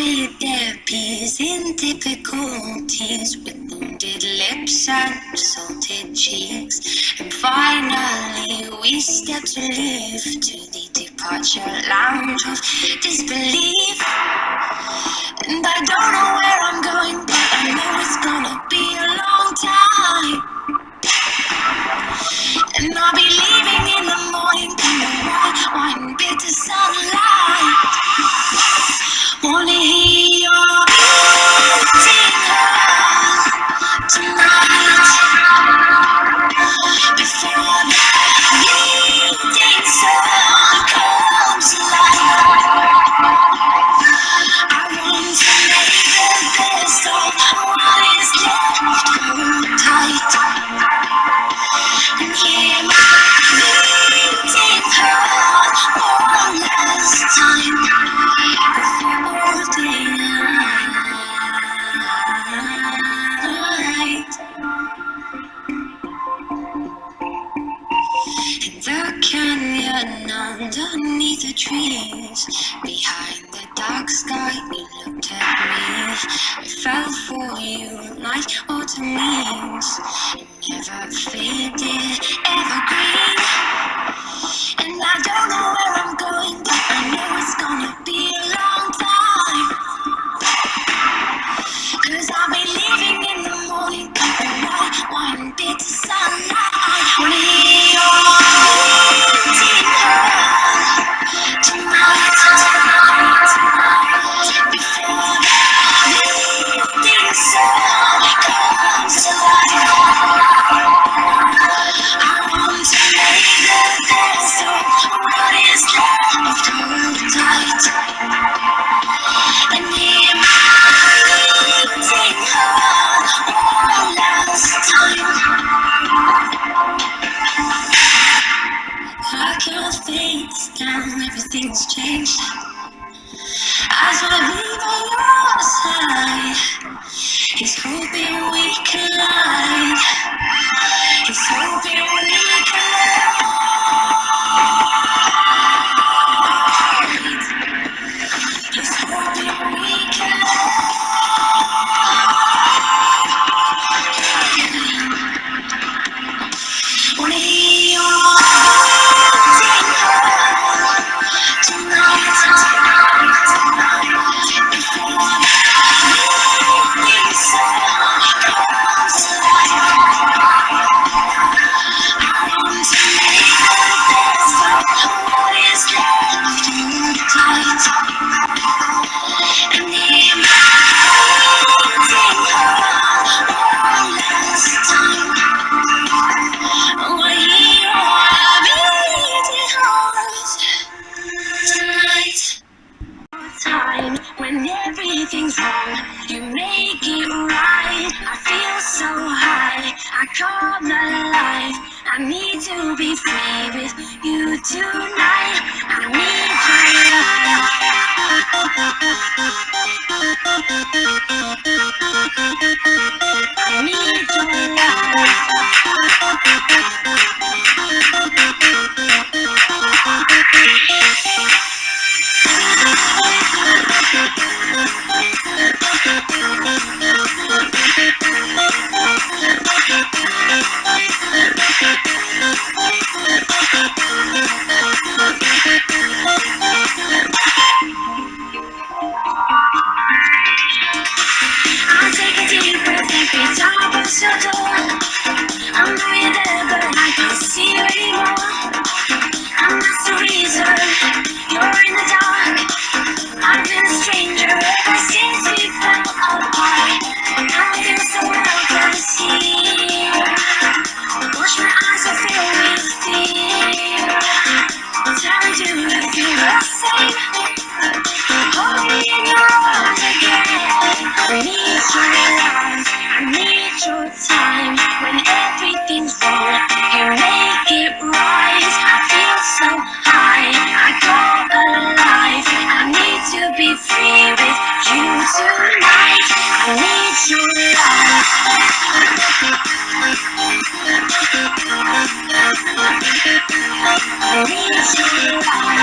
with their peers in difficulties, with wounded lips and salted cheeks. And finally we step to leave to the departure lounge of disbelief. And I don't know where I'm going, but I know it's gonna be a long time. And I'll be leaving in the morning in the white wine bitter sunlight. Wanna hear your beating heart tonight, before the evening sun comes alive. I want to make the best of what is left. Hold tight and hear my beating heart one last time before daylight. In the canyon underneath the trees, behind the dark sky, you looked at me. I fell for you like autumn leaves, never faded, evergreen. And I don't know where I'm going, but I know it's gonna be a long time. 'Cause I'll be leaving in the morning, got the white wine bitter sunlight. Wanna hear your beating heart tonight, before the evening sun comes to light. I want to make the best of what is left. Hold tight and hear my beating heart one last time. I can't face down, everything's changed. As I leave by your side, he's hoping we collide. He's hoping we collide. He's hoping we collide. Wanna hear your beating heart tonight, before the evening sun comes to light. I want to make the best of what is left. Hold tight and hear my beating heart one last time. Oh, I hear your beating heart tonight. Time when everything's wrong, you make it right. I feel so high, I come alive. I need to be free with you tonight. I need your love. I need your love. I take a deep breath every time I pass your door. I know you're there, but I can't see you anymore. And that's the reason you're in the dark. I've been a stranger ever since we fell apart. Now I feel so helpless here. Wash my eyes are filled with fear. Tell me, do you feel the same? Hold me in your arms again. I need your love, I need your time. When everything's wrong, you make it right. I feel so high, I go alive. I need to be free with you tonight. I need your love. I need your love.